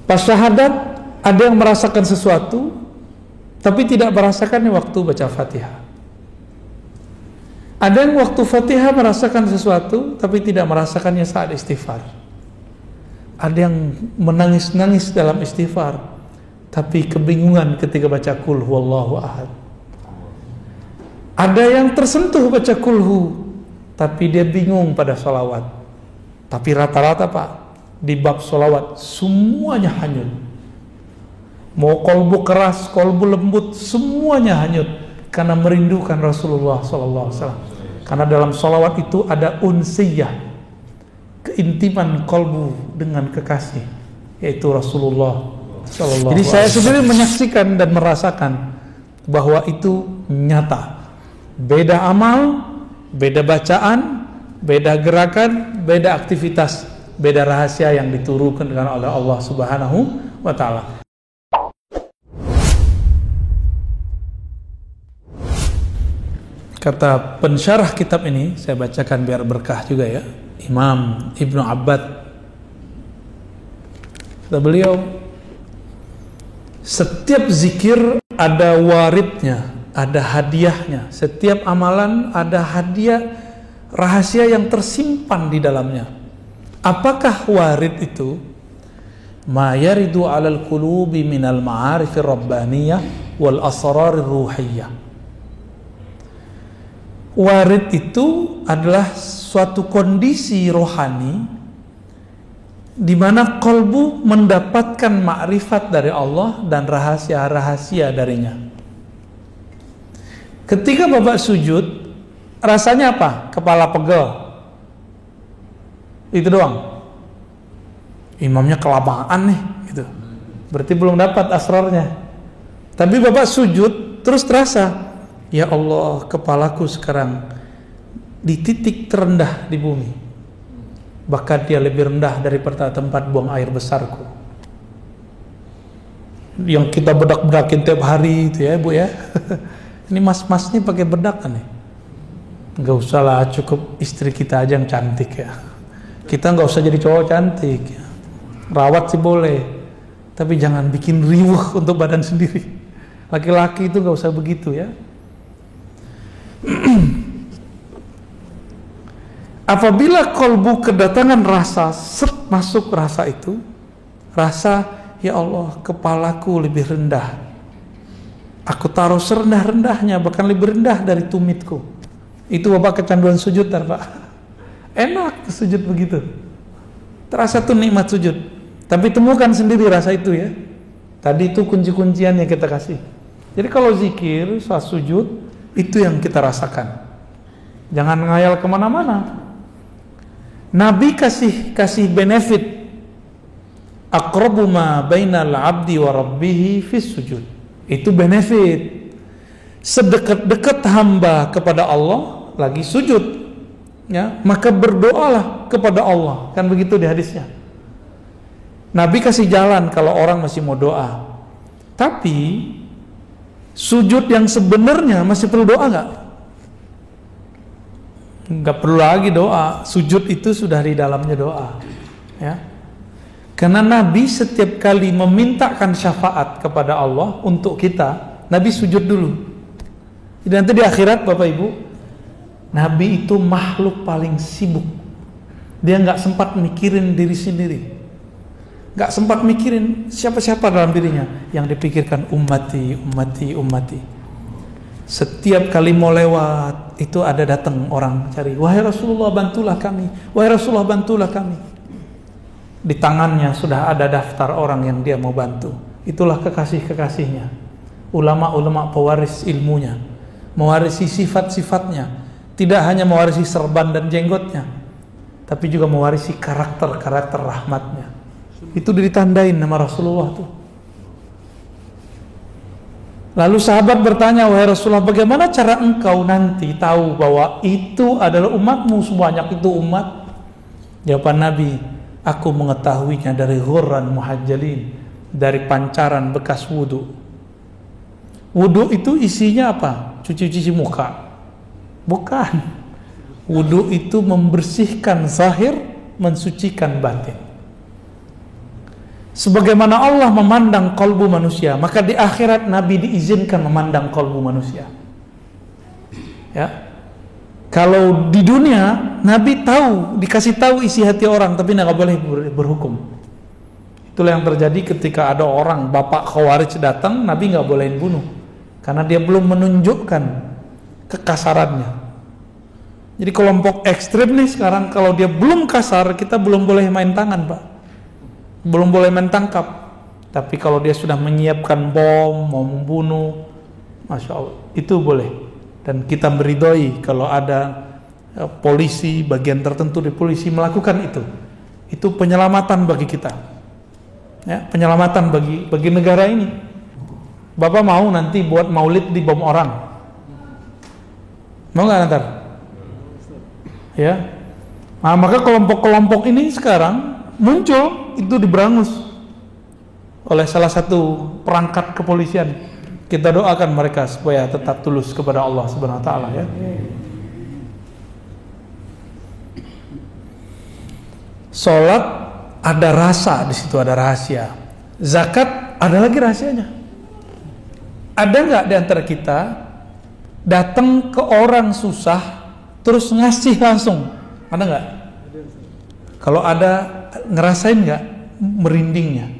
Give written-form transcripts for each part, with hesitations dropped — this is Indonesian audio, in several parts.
Pas syahadat ada yang merasakan sesuatu tapi tidak merasakannya waktu baca Fatihah. Ada yang waktu Fatihah merasakan sesuatu tapi tidak merasakannya saat istighfar. Ada yang menangis-nangis dalam istighfar tapi kebingungan ketika baca Qul huwallahu ahad. Ada yang tersentuh baca kulhu tapi dia bingung pada sholawat. Tapi rata-rata Pak, di bab sholawat semuanya hanyut. Mau kolbu keras, kolbu lembut, semuanya hanyut karena merindukan Rasulullah SAW. Karena dalam sholawat itu ada unsiyah, keintiman kolbu dengan kekasih, yaitu Rasulullah SAW. Jadi saya sendiri menyaksikan dan merasakan bahwa itu nyata. Beda amal, beda bacaan, beda gerakan, beda aktivitas, beda rahasia yang diturunkan oleh Allah Subhanahu wa Ta'ala. Kata pensyarah kitab ini, saya bacakan biar berkah juga ya, Imam Ibnu Abbad. Kata beliau, setiap zikir ada waridnya, ada hadiahnya. Setiap amalan ada hadiah, rahasia yang tersimpan di dalamnya. Apakah warid itu? Ma yaridu 'alal qulubi minal ma'arifir rabbaniyah wal asrarir ruhiyah. Warid itu adalah suatu kondisi rohani di mana kolbu mendapatkan makrifat dari Allah dan rahasia-rahasia darinya. Ketika Bapak sujud, rasanya apa? Kepala pegel. Itu doang. Imamnya kelamaan nih, gitu. Berarti belum dapat asrarnya. Tapi Bapak sujud, terus terasa, ya Allah, kepalaku sekarang di titik terendah di bumi. Bahkan dia lebih rendah daripada tempat buang air besarku. Yang kita bedak-bedakin tiap hari itu ya, Bu ya. Ini mas-mas nih pakai bedak kan nih. Nggak usah lah, cukup istri kita aja yang cantik ya. Kita nggak usah jadi cowok cantik ya. Rawat sih boleh, tapi jangan bikin riuh untuk badan sendiri. Laki-laki itu nggak usah begitu ya. Apabila kolbu kedatangan rasa, masuk rasa itu, rasa, ya Allah, kepalaku lebih rendah. Aku taruh serendah-rendahnya, bahkan lebih rendah dari tumitku. Itu Bapak kecanduan sujud, Pak. Enak sujud begitu. Terasa tuh nikmat sujud. Tapi temukan sendiri rasa itu ya. Tadi itu kunci-kuncian yang kita kasih. Jadi kalau zikir, saat sujud, itu yang kita rasakan. Jangan ngayal kemana-mana. Nabi kasih benefit. Aqrabu ma bainal abdi wa rabbihi fis sujud. Itu benefit. Sedekat-dekat hamba kepada Allah lagi sujud. Ya, maka berdoalah kepada Allah. Kan begitu di hadisnya. Nabi kasih jalan kalau orang masih mau doa. Tapi sujud yang sebenarnya masih perlu doa nggak? Nggak perlu lagi doa. Sujud itu sudah di dalamnya doa. Ya. Karena Nabi setiap kali memintakan syafaat kepada Allah untuk kita, Nabi sujud dulu. Jadi nanti di akhirat Bapak Ibu, Nabi itu makhluk paling sibuk. Dia nggak sempat mikirin diri sendiri, nggak sempat mikirin siapa-siapa dalam dirinya. Yang dipikirkan ummati, ummati, ummati. Setiap kali mau lewat itu ada datang orang cari, wahai Rasulullah bantulah kami, wahai Rasulullah bantulah kami. Di tangannya sudah ada daftar orang yang dia mau bantu. Itulah kekasih-kekasihnya, ulama-ulama pewaris ilmunya, mewarisi sifat-sifatnya. Tidak hanya mewarisi serban dan jenggotnya, tapi juga mewarisi karakter-karakter rahmatnya. Itu ditandain nama Rasulullah tuh. Lalu sahabat bertanya, wahai Rasulullah, bagaimana cara engkau nanti tahu bahwa itu adalah umatmu, sebanyak itu umat? Jawaban Nabi, aku mengetahuinya dari ghurran muhajjalin, dari pancaran bekas wudu. Wudu itu isinya apa? Cuci-cuci muka? Bukan. Wudu itu membersihkan zahir, mensucikan batin. Sebagaimana Allah memandang kalbu manusia, maka di akhirat Nabi diizinkan memandang kalbu manusia. Ya. Kalau di dunia Nabi tahu, dikasih tahu isi hati orang, tapi nggak boleh berhukum. Itulah yang terjadi ketika ada orang bapak Khawarij datang, Nabi nggak bolehin bunuh, karena dia belum menunjukkan kekasarannya. Jadi kelompok ekstrem nih sekarang, kalau dia belum kasar, kita belum boleh main tangan, Pak, belum boleh main tangkap. Tapi kalau dia sudah menyiapkan bom, mau membunuh, Masya Allah, itu boleh. Dan kita meridhoi kalau ada polisi, bagian tertentu di polisi melakukan itu penyelamatan bagi kita, ya, penyelamatan bagi negara ini. Bapak mau nanti buat maulid di bom orang, mau nggak nanti? Ya, nah, maka kelompok-kelompok ini sekarang muncul itu diberangus oleh salah satu perangkat kepolisian. Kita doakan mereka supaya tetap tulus kepada Allah Subhanahu wa taala, ya. Salat ada rasa di situ, ada rahasia. Zakat ada lagi rahasianya. Ada nggak di antara kita datang ke orang susah terus ngasih langsung? Ada nggak? Kalau ada, ngerasain nggak merindingnya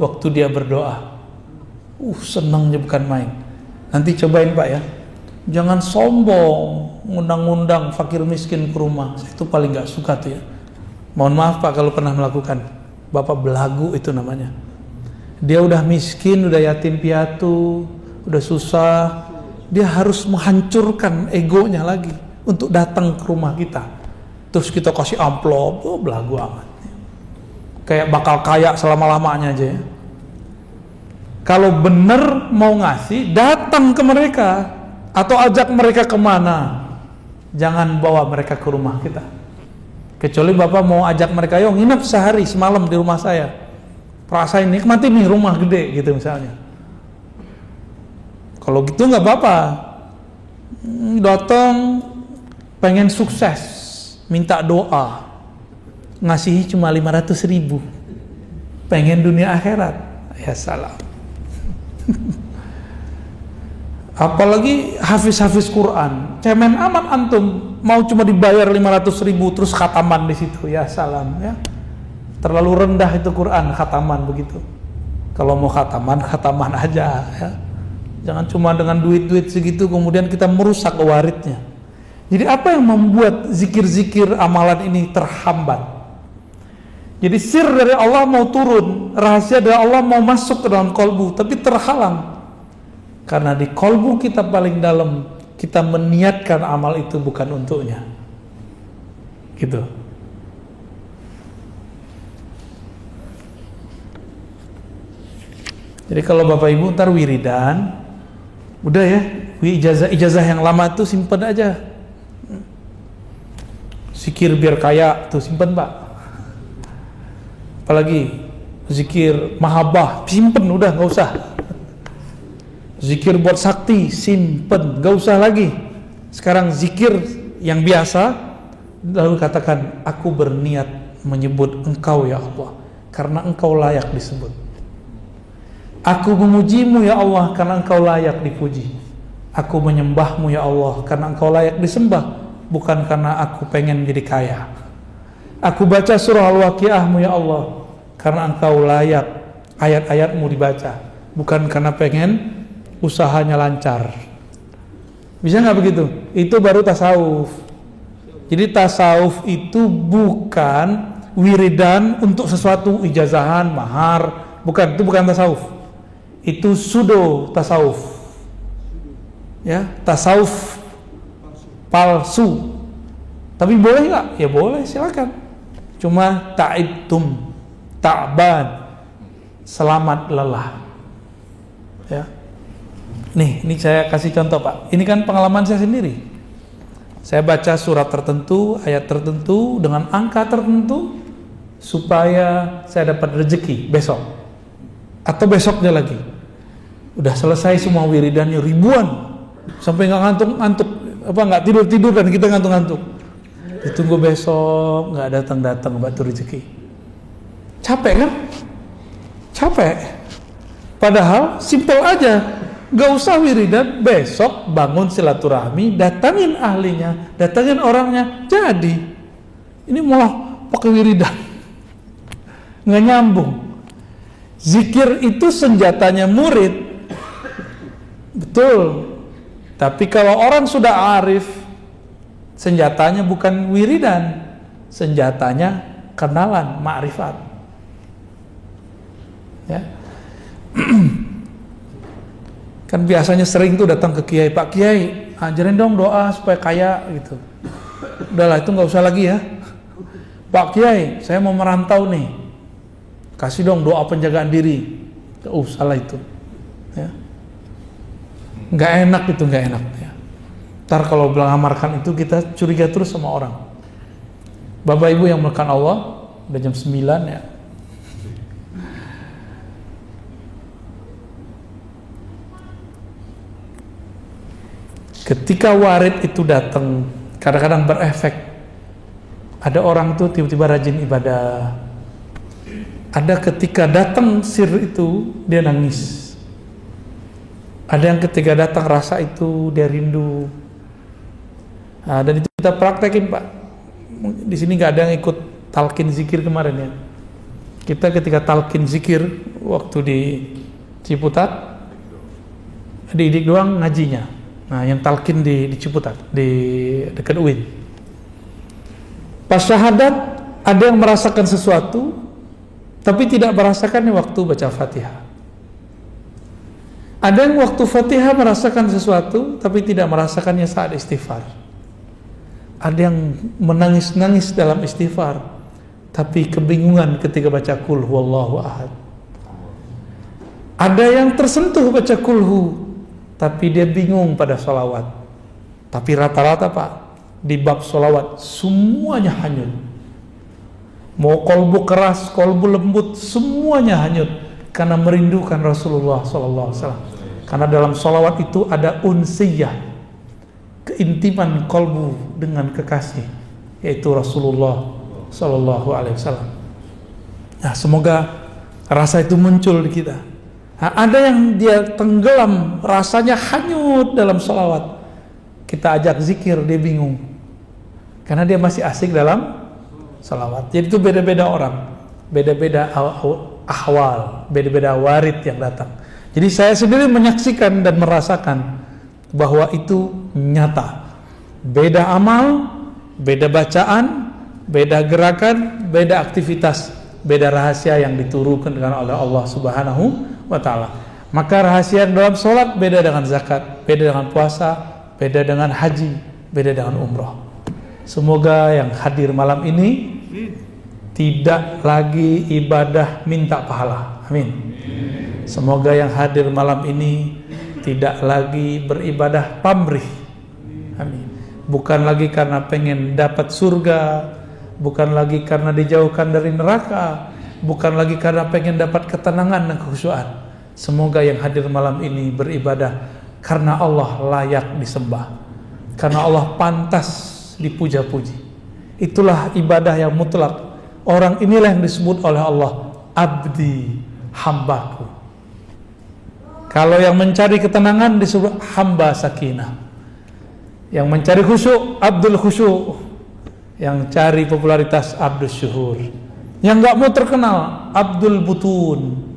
waktu dia berdoa? Senangnya bukan main. Nanti cobain, Pak, ya. Jangan sombong ngundang-ngundang fakir miskin ke rumah. Saya itu paling nggak suka tuh, ya. Mohon maaf, Pak, kalau pernah melakukan. Bapak belagu itu namanya. Dia udah miskin, udah yatim piatu, udah susah, dia harus menghancurkan egonya lagi untuk datang ke rumah kita. Terus kita kasih amplop, belagu amat. Kayak bakal kaya selama-lamanya aja, ya. Kalau benar mau ngasih, datang ke mereka atau ajak mereka kemana. Jangan bawa mereka ke rumah kita. Kecuali Bapak mau ajak mereka, yuk nginep sehari semalam di rumah saya, rasain nikmati nih rumah gede gitu misalnya. Kalau gitu nggak apa-apa. Datang pengen sukses, minta doa, ngasihi cuma 500.000, pengen dunia akhirat, ya salam. Apalagi hafiz-hafiz Quran, cemen amat antum, mau cuma dibayar 500.000 terus khataman di situ, ya salam, ya. Terlalu rendah itu Quran, khataman begitu. Kalau mau khataman, khataman aja, ya. Jangan cuma dengan duit-duit segitu kemudian kita merusak waridnya. Jadi apa yang membuat zikir-zikir amalan ini terhambat? Jadi sir dari Allah mau turun, rahasia dari Allah mau masuk ke dalam kolbu, tapi terhalang. Karena di kolbu kita paling dalam, kita meniatkan amal itu bukan untuknya. Gitu. Jadi kalau Bapak Ibu ntar wiridan, udah ya, ijazah yang lama tuh simpen aja. Zikir biar kaya tuh simpen, Pak. Apalagi zikir mahabbah, simpen udah, nggak usah. Zikir buat sakti, simpen, nggak usah lagi. Sekarang zikir yang biasa, lalu katakan, aku berniat menyebut Engkau ya Allah, karena Engkau layak disebut. Aku memujimu ya Allah, karena Engkau layak dipuji. Aku menyembahmu ya Allah, karena Engkau layak disembah, bukan karena aku pengen jadi kaya. Aku baca surah Al-Waqiahmu ya Allah, karena Engkau layak ayat-ayatmu dibaca, bukan karena pengen usahanya lancar. Bisa nggak begitu? Itu baru tasawuf. Jadi tasawuf itu bukan wiridan untuk sesuatu, ijazahan, mahar, bukan, itu bukan tasawuf. Itu pseudo tasawuf. Ya, tasawuf palsu. Tapi boleh nggak? Ya boleh, silakan. Cuma ta'ibtum, ta'ban, selamat lelah. Ya. Nih, ini saya kasih contoh, Pak. Ini kan pengalaman saya sendiri. Saya baca surat tertentu, ayat tertentu dengan angka tertentu supaya saya dapat rezeki besok atau besoknya lagi. Udah selesai semua wiridannya ribuan, sampai nggak ngantuk-ngantuk, nggak tidur-tidur dan kita ngantuk-ngantuk. Ditunggu besok, nggak datang-datang batu rezeki. Capek kan? capek. Padahal simpel aja, gak usah wiridan, besok bangun silaturahmi, datangin ahlinya, datangin orangnya, jadi. Ini malah pakai wiridan, nggak nyambung. Zikir itu senjatanya murid, betul. Tapi kalau orang sudah arif, senjatanya bukan wiridan, senjatanya kenalan, ma'rifat. Ya. Kan biasanya sering tuh datang ke kiai, Pak Kiai, ajarin dong doa supaya kaya gitu. Udahlah, itu nggak usah lagi ya. Pak Kiai, saya mau merantau nih, kasih dong doa penjagaan diri. Nggak usah lah itu. Ya. Nggak enak itu, nggak enak. Ya. Ntar kalau bilang amarkan itu kita curiga terus sama orang. Bapak Ibu yang melakukan Allah, udah jam 9 ya. Ketika warid itu datang, kadang-kadang berefek. Ada orang tuh tiba-tiba rajin ibadah. Ada ketika datang sir itu, dia nangis. Ada yang ketika datang rasa itu, dia rindu. Nah, dan itu kita praktekin, Pak. Di sini nggak ada yang ikut talqin zikir kemarin ya. Kita ketika talqin zikir waktu di Ciputat, didik doang ngajinya. Nah, yang talqin di Ciputat, di dekat UIN. Pas syahadat ada yang merasakan sesuatu, tapi tidak merasakannya waktu baca Fatihah. Ada yang waktu Fatihah merasakan sesuatu, tapi tidak merasakannya saat istighfar. Ada yang menangis-nangis dalam istighfar, tapi kebingungan ketika baca Qul huwallahu ahad. Ada yang tersentuh baca kulhu, tapi dia bingung pada sholawat. Tapi rata-rata, Pak, di bab sholawat semuanya hanyut. Mau kolbu keras, kolbu lembut, semuanya hanyut karena merindukan Rasulullah SAW. Karena dalam sholawat itu ada unsiyah, keintiman kolbu dengan kekasih, yaitu Rasulullah SAW. Nah, semoga rasa itu muncul di kita. Nah, ada yang dia tenggelam, rasanya hanyut dalam sholawat. Kita ajak zikir, dia bingung. Karena dia masih asik dalam sholawat. Jadi itu beda-beda orang, beda-beda ahwal, beda-beda warid yang datang. Jadi saya sendiri menyaksikan dan merasakan bahwa itu nyata. Beda amal, beda bacaan, beda gerakan, beda aktivitas, beda rahasia yang diturunkan oleh Allah Subhanahu wa ta'ala. Maka rahasia dalam sholat beda dengan zakat, beda dengan puasa, beda dengan haji, beda dengan umroh. Semoga yang hadir malam ini tidak lagi ibadah minta pahala. Amin. Semoga yang hadir malam ini tidak lagi beribadah pamrih. Amin. Bukan lagi karena pengen dapat surga, bukan lagi karena dijauhkan dari neraka, bukan lagi karena pengen dapat ketenangan dan kekhusyuan. Semoga yang hadir malam ini beribadah karena Allah layak disembah, karena Allah pantas dipuja-puji. Itulah ibadah yang mutlak. Orang inilah yang disebut oleh Allah abdi, hambaku. Kalau yang mencari ketenangan disebut hamba sakinah. Yang mencari khusyuk, abdul khusyuk. Yang cari popularitas, abdul syuhur. Yang gak mau terkenal, abdul butun.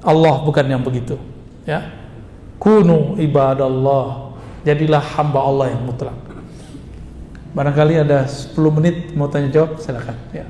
Allah bukan yang begitu, ya. Kunu ibadallah, jadilah hamba Allah yang mutlak. Barangkali ada 10 menit mau tanya jawab, silakan ya.